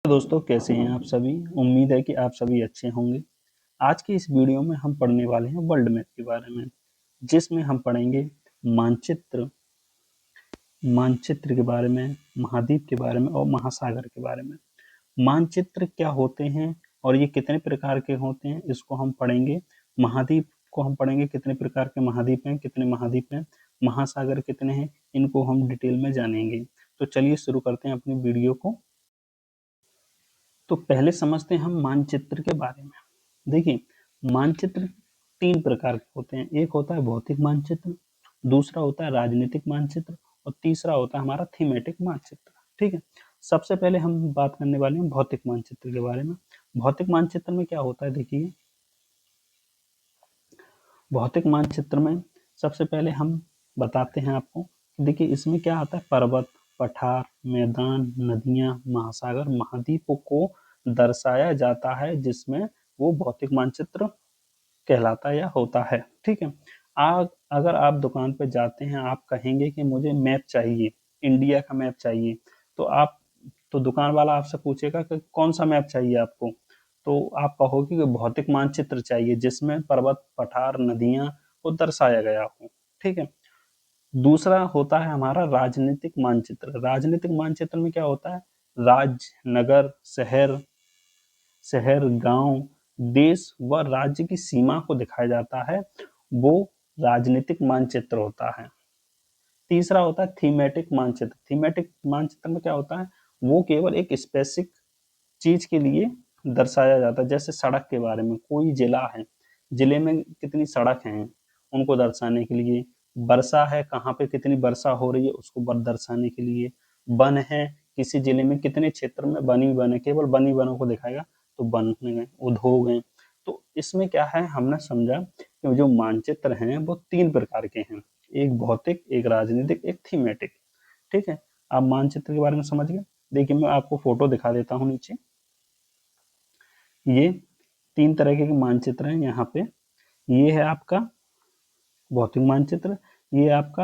दोस्तों, कैसे हैं आप सभी। उम्मीद है कि आप सभी अच्छे होंगे। आज की इस वीडियो में हम पढ़ने वाले हैं वर्ल्ड मैप के बारे में, जिसमें हम पढ़ेंगे मानचित्र मानचित्र के बारे में, महाद्वीप के बारे में और महासागर के बारे में। मानचित्र क्या होते हैं और ये कितने प्रकार के होते हैं, इसको हम पढ़ेंगे। महाद्वीप को हम पढ़ेंगे, कितने प्रकार के महाद्वीप हैं, कितने महाद्वीप हैं, महासागर कितने हैं, इनको हम डिटेल में जानेंगे। तो चलिए शुरू करते हैं अपनी वीडियो को। तो पहले समझते हैं हम मानचित्र के बारे में। देखिए, मानचित्र तीन प्रकार के होते हैं। एक होता है भौतिक मानचित्र, दूसरा होता है राजनीतिक मानचित्र और तीसरा होता है हमारा थीमेटिक मानचित्र। ठीक है, सबसे पहले हम बात करने वाले हैं भौतिक मानचित्र के बारे में। भौतिक मानचित्र में क्या होता है, देखिए भौतिक मानचित्र में सबसे पहले हम बताते हैं आपको। देखिए, इसमें क्या आता है, पर्वत, पठार, मैदान, नदियां, महासागर, महाद्वीपों को दर्शाया जाता है, जिसमें वो भौतिक मानचित्र कहलाता है या होता है। ठीक है, अगर आप दुकान पे जाते हैं, आप कहेंगे कि मुझे मैप चाहिए, इंडिया का मैप चाहिए, तो आप तो दुकान वाला आपसे पूछेगा कि कौन सा मैप चाहिए आपको, तो आप कहोगे कि भौतिक मानचित्र चाहिए जिसमें पर्वत, पठार, नदियां को दर्शाया गया हो। ठीक है, दूसरा होता है हमारा राजनीतिक मानचित्र। राजनीतिक मानचित्र में क्या होता है, राज्य, नगर, शहर, गांव, देश व राज्य की सीमा को दिखाया जाता है, वो राजनीतिक मानचित्र होता है। तीसरा होता है थीमेटिक मानचित्र। थीमेटिक मानचित्र में क्या होता है, वो केवल एक स्पेसिफिक चीज के लिए दर्शाया जाता है। जैसे सड़क के बारे में, कोई जिला है, जिले में कितनी सड़क हैं उनको दर्शाने के लिए। वर्षा है, कहाँ पे कितनी वर्षा हो रही है उसको दर्शाने के लिए। वन है, किसी जिले में कितने क्षेत्र में बनी वन है, केवल बनी वनों को दिखाएगा। तो वन है, उद्योग हैं। तो इसमें क्या है, हमने समझा कि जो मानचित्र हैं वो तीन प्रकार के हैं, एक भौतिक, एक राजनीतिक, एक थीमेटिक। ठीक है, आप मानचित्र के बारे में समझ गए। देखिए, मैं आपको फोटो दिखा देता हूँ नीचे। ये तीन तरह के मानचित्र हैं यहाँ पे। ये है आपका भौतिक मानचित्र, ये है आपका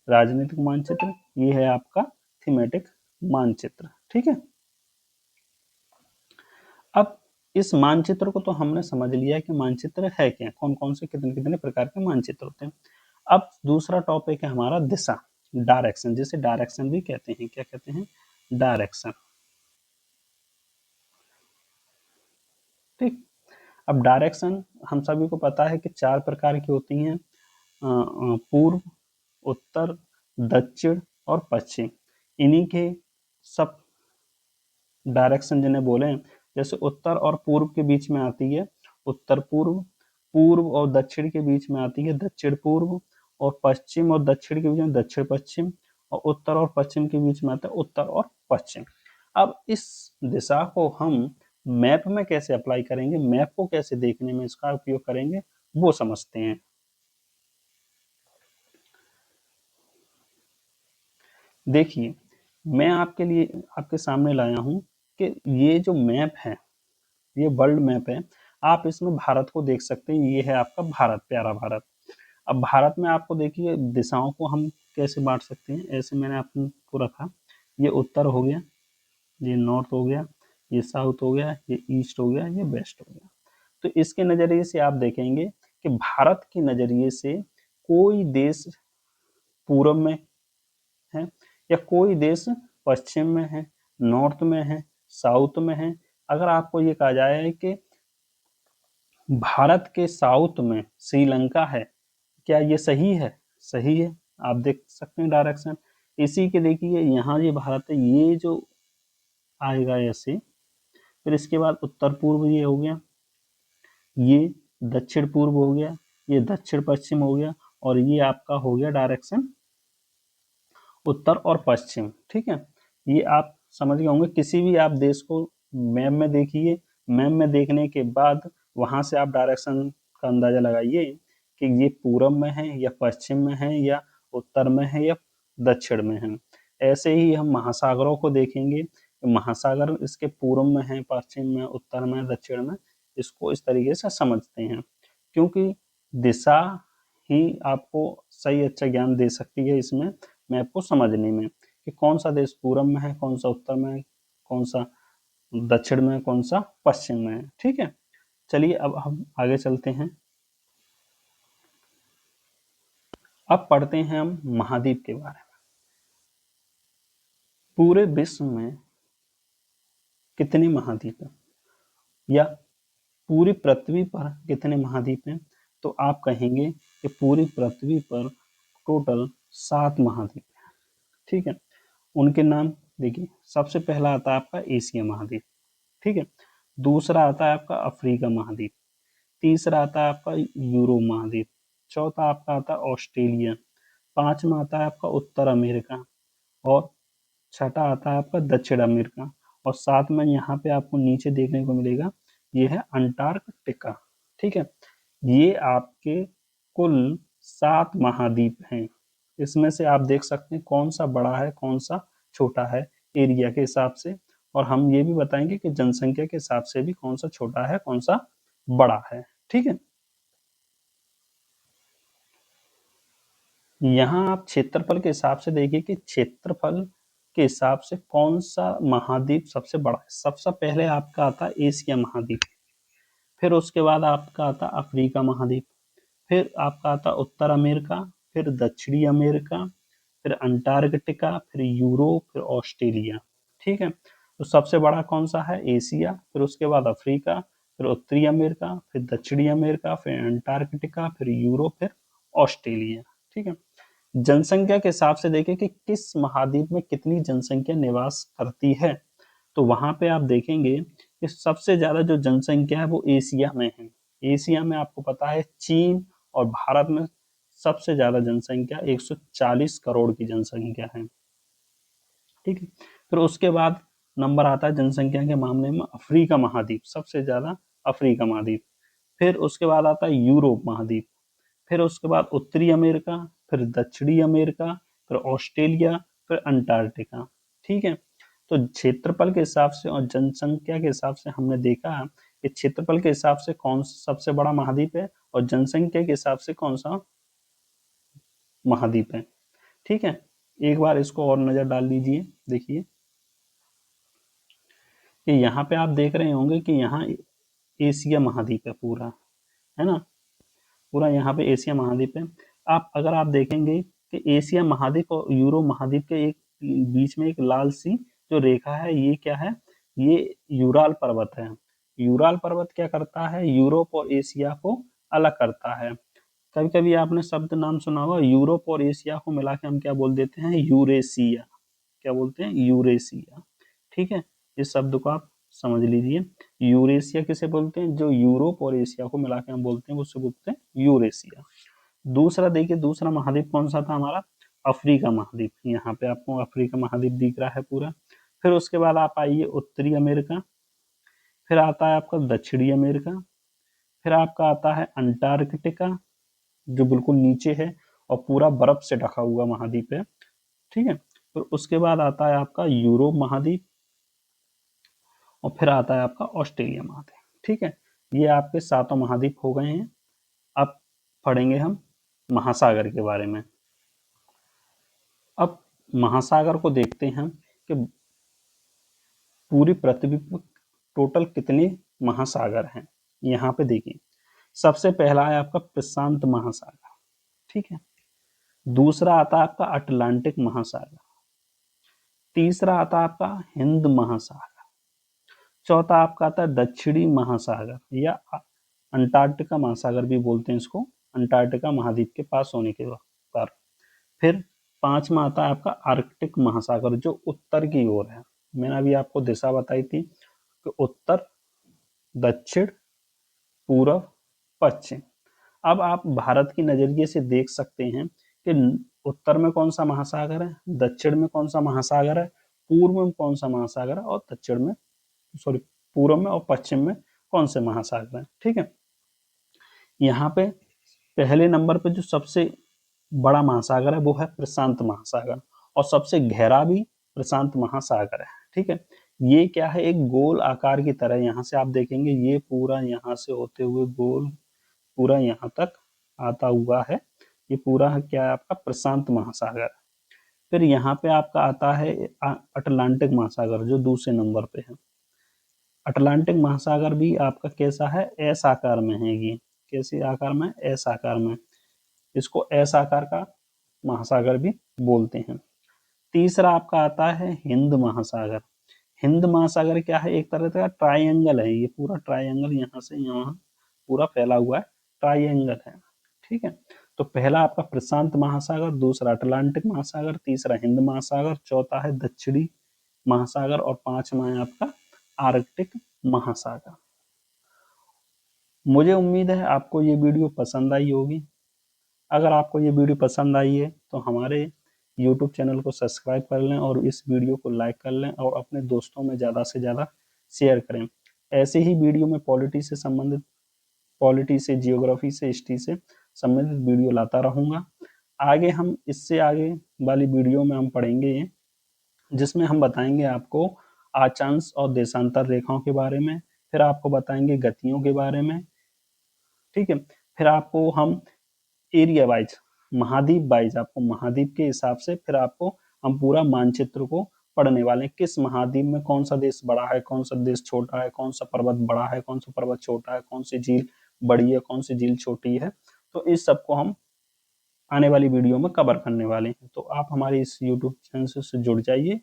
राजनीतिक मानचित्र, ये है आपका थीमेटिक मानचित्र। ठीक है, अब इस मानचित्र को तो हमने समझ लिया कि मानचित्र है क्या, कौन कौन से कितने कितने प्रकार के मानचित्र होते हैं। अब दूसरा टॉपिक है हमारा दिशा, डायरेक्शन, जिसे डायरेक्शन भी कहते हैं। क्या कहते हैं, डायरेक्शन। ठीक, अब डायरेक्शन हम सभी को पता है कि चार प्रकार की होती हैं, पूर्व, उत्तर, दक्षिण और पश्चिम। इन्हीं के सब डायरेक्शन जिन्हें बोले, जैसे उत्तर और पूर्व के बीच में आती है उत्तर पूर्व, पूर्व और दक्षिण के बीच में आती है दक्षिण पूर्व, और पश्चिम और दक्षिण के बीच में दक्षिण पश्चिम, और उत्तर और पश्चिम के बीच में आता है उत्तर और पश्चिम। अब इस दिशा को हम मैप में कैसे अप्लाई करेंगे, मैप को कैसे देखने में इसका उपयोग करेंगे, वो समझते हैं। देखिए, मैं आपके लिए आपके सामने लाया हूं कि ये जो मैप है, ये वर्ल्ड मैप है। आप इसमें भारत को देख सकते हैं, ये है आपका भारत, प्यारा भारत। अब भारत में आपको देखिए दिशाओं को हम कैसे बांट सकते हैं, ऐसे मैंने आपको रखा। ये उत्तर हो गया, ये नॉर्थ हो गया, ये साउथ हो गया, ये ईस्ट हो गया, ये वेस्ट हो गया। तो इसके नजरिए से आप देखेंगे कि भारत के नजरिए से कोई देश पूरब में है या कोई देश पश्चिम में है, नॉर्थ में है, साउथ में है। अगर आपको ये कहा जाए कि भारत के साउथ में श्रीलंका है, क्या ये सही है, सही है। आप देख सकते हैं डायरेक्शन। इसी के देखिए यहाँ ये भारत है, ये जो आएगा ऐसे, फिर इसके बाद उत्तर पूर्व ये हो गया, ये दक्षिण पूर्व हो गया, ये दक्षिण पश्चिम हो गया, और ये आपका हो गया डायरेक्शन उत्तर और पश्चिम। ठीक है, ये आप समझ गए होंगे। किसी भी आप देश को मैप में देखिए, मैप में देखने के बाद वहां से आप डायरेक्शन का अंदाजा लगाइए कि ये पूरब में है या पश्चिम में है या उत्तर में है या दक्षिण में है। ऐसे ही हम महासागरों को देखेंगे, महासागर इसके पूर्व में है, पश्चिम में, उत्तर में, दक्षिण में। इसको इस तरीके से समझते हैं, क्योंकि दिशा ही आपको सही अच्छा ज्ञान दे सकती है इसमें मैप को समझने में, कि कौन सा देश पूरब में है, कौन सा उत्तर में है, कौन सा दक्षिण में कौन सा, पश्चिम में है। ठीक है, चलिए अब हम आगे चलते हैं। अब पढ़ते हैं हम महाद्वीप के बारे में। पूरे विश्व में कितने महाद्वीप हैं, या पूरी पृथ्वी पर कितने महाद्वीप हैं? तो आप कहेंगे कि पूरी पृथ्वी पर टोटल 7 महाद्वीप हैं। ठीक है, उनके नाम देखिए, सबसे पहला आता है आपका एशिया महाद्वीप। ठीक है, दूसरा आता है आपका अफ्रीका महाद्वीप, तीसरा आता है आपका यूरोप महाद्वीप, चौथा आपका आता है ऑस्ट्रेलिया, पांचवा आता है आपका उत्तर अमेरिका, और छठा आता है आपका दक्षिण अमेरिका, और साथ में यहाँ पे आपको नीचे देखने को मिलेगा ये है अंटार्कटिका। ठीक है, ये आपके कुल 7 महाद्वीप हैं। इसमें से आप देख सकते हैं कौन सा बड़ा है कौन सा छोटा है एरिया के हिसाब से, और हम ये भी बताएंगे कि जनसंख्या के हिसाब से भी कौन सा छोटा है कौन सा बड़ा है। ठीक है, यहाँ आप क्षेत्रफल के हिसाब से देखिए कि क्षेत्रफल के हिसाब से कौन सा महाद्वीप सबसे बड़ा है। सबसे पहले आपका आता है एशिया महाद्वीप, फिर उसके बाद आपका आता अफ्रीका महाद्वीप, फिर आपका आता उत्तर अमेरिका, फिर दक्षिणी अमेरिका, फिर अंटार्कटिका, फिर यूरोप, फिर ऑस्ट्रेलिया। ठीक है, तो सबसे बड़ा कौन सा है, एशिया, फिर उसके बाद अफ्रीका, फिर उत्तरी अमेरिका, फिर दक्षिणी अमेरिका, फिर अंटार्कटिका, फिर यूरोप, फिर ऑस्ट्रेलिया। ठीक है, जनसंख्या के हिसाब से देखें कि किस महाद्वीप में कितनी जनसंख्या निवास करती है, तो वहां पे आप देखेंगे कि सबसे ज्यादा जो जनसंख्या है वो एशिया में है। एशिया में आपको पता है चीन और भारत में सबसे ज्यादा जनसंख्या 140 करोड़ की जनसंख्या है। ठीक है, फिर उसके बाद नंबर आता है जनसंख्या के मामले में अफ्रीका महाद्वीप, सबसे ज्यादा अफ्रीका महाद्वीप, फिर उसके बाद आता है यूरोप महाद्वीप, फिर उसके बाद उत्तरी अमेरिका, फिर दक्षिणी अमेरिका, फिर ऑस्ट्रेलिया, फिर अंटार्कटिका। ठीक है, तो क्षेत्रफल के हिसाब से और जनसंख्या के हिसाब से हमने देखा कि क्षेत्रफल के हिसाब से कौन सा सबसे बड़ा महाद्वीप है और जनसंख्या के हिसाब से कौन सा महाद्वीप है। ठीक है, एक बार इसको और नजर डाल लीजिए, देखिए कि यहाँ पे आप देख रहे होंगे कि यहाँ एशिया महाद्वीप है पूरा, है ना, पूरा यहाँ पे एशिया महाद्वीप है। आप अगर आप देखेंगे कि एशिया महाद्वीप और यूरोप महाद्वीप के एक बीच में एक लाल सी जो रेखा है, ये क्या है, ये यूराल पर्वत है। यूराल पर्वत क्या करता है, यूरोप और एशिया को अलग करता है। कभी कभी आपने शब्द नाम सुना होगा, यूरोप और एशिया को मिला के हम क्या बोल देते हैं, यूरेशिया। क्या बोलते हैं, यूरेशिया। ठीक है, इस शब्द को आप समझ लीजिए। यूरेशिया किसे बोलते हैं, जो यूरोप और एशिया को मिला के हम बोलते हैं उससे बोलते हैं यूरेशिया। दूसरा देखिए, दूसरा महाद्वीप कौन सा था हमारा, अफ्रीका महाद्वीप। यहाँ पे आपको अफ्रीका महाद्वीप दिख रहा है पूरा। फिर उसके बाद आप आइए उत्तरी अमेरिका, फिर आता है आपका दक्षिणी अमेरिका, फिर आपका आता है अंटार्कटिका जो बिल्कुल नीचे है और पूरा बर्फ से ढका हुआ महाद्वीप है। ठीक है, फिर उसके बाद आता है आपका यूरोप महाद्वीप, और फिर आता है आपका ऑस्ट्रेलिया महाद्वीप। ठीक है, ये आपके 7 महाद्वीप हो गए हैं। अब पढ़ेंगे हम महासागर के बारे में। अब महासागर को देखते हैं कि पूरी पृथ्वी पर टोटल कितने महासागर हैं। यहाँ पे देखिए, सबसे पहला है आपका प्रशांत महासागर। ठीक है, दूसरा आता है आपका अटलांटिक महासागर, तीसरा आता है आपका हिंद महासागर, चौथा आपका आता है दक्षिणी महासागर या अंटार्कटिका महासागर भी बोलते हैं इसको, अंटार्कटिका महाद्वीप के पास होने के कारण। फिर पांचवा आता है आपका आर्कटिक महासागर जो उत्तर की ओर है। मैंने अभी आपको दिशा बताई थी कि उत्तर, दक्षिण, पूर्व, पश्चिम। अब आप भारत की नजरिए से देख सकते हैं कि उत्तर में कौन सा महासागर है, दक्षिण में कौन सा महासागर है, पूर्व में कौन सा महासागर है, और दक्षिण में सॉरी पूर्व में और पश्चिम में कौन से महासागर हैं। ठीक है, यहाँ पे पहले नंबर पे जो सबसे बड़ा महासागर है वो है प्रशांत महासागर, और सबसे गहरा भी प्रशांत महासागर है। ठीक है, ये क्या है, एक गोल आकार की तरह, यहाँ से आप देखेंगे ये पूरा यहाँ से होते हुए गोल पूरा यहाँ तक आता हुआ है। ये पूरा क्या है आपका प्रशांत महासागर। फिर यहाँ पे आपका आता है अटलांटिक महासागर जो दूसरे नंबर पे है। अटलांटिक महासागर भी आपका कैसा है, एस आकार में है ये, कैसे आकार में, एस आकार में, इसको एस आकार का महासागर भी बोलते हैं। तीसरा आपका आता है हिंद महासागर। हिंद महासागर क्या है, एक तरह का ट्राइंगल है, ये पूरा ट्राइंगल यहाँ से यहाँ पूरा फैला हुआ है, ट्राइंगल है, ठीक है। तो पहला आपका प्रशांत महासागर, दूसरा अटलांटिक महासागर, तीसरा हिंद महासागर, चौथा है दक्षिणी महासागर और पांचवा है आपका आर्कटिक महासागर। मुझे उम्मीद है आपको ये वीडियो पसंद आई होगी। अगर आपको ये वीडियो पसंद आई है तो हमारे YouTube चैनल को सब्सक्राइब कर लें और इस वीडियो को लाइक कर लें और अपने दोस्तों में ज़्यादा से ज़्यादा शेयर करें। ऐसे ही वीडियो में पॉलिटी से संबंधित, पॉलिटी से, जियोग्राफी से, हिस्ट्री से संबंधित वीडियो लाता रहूँगा। आगे हम इससे आगे वाली वीडियो में हम पढ़ेंगे जिसमें हम बताएंगे आपको अक्षांश और देशांतर रेखाओं के बारे में, फिर आपको बताएंगे गतियों के बारे में, ठीक है। फिर आपको हम एरिया वाइज, महाद्वीप वाइज, आपको महाद्वीप के हिसाब से फिर आपको हम पूरा मानचित्र को पढ़ने वाले हैं, किस महाद्वीप में कौन सा देश बड़ा है, कौन सा देश छोटा है, कौन सा पर्वत बड़ा है, कौन सा पर्वत छोटा है, कौन सी झील बड़ी है, कौन सी झील छोटी है। तो इस सबको हम आने वाली वीडियो में कवर करने वाले हैं। तो आप हमारे इस यूट्यूब चैनल से जुड़ जाइए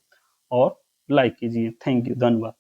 और लाइक कीजिए। थैंक यू, धन्यवाद।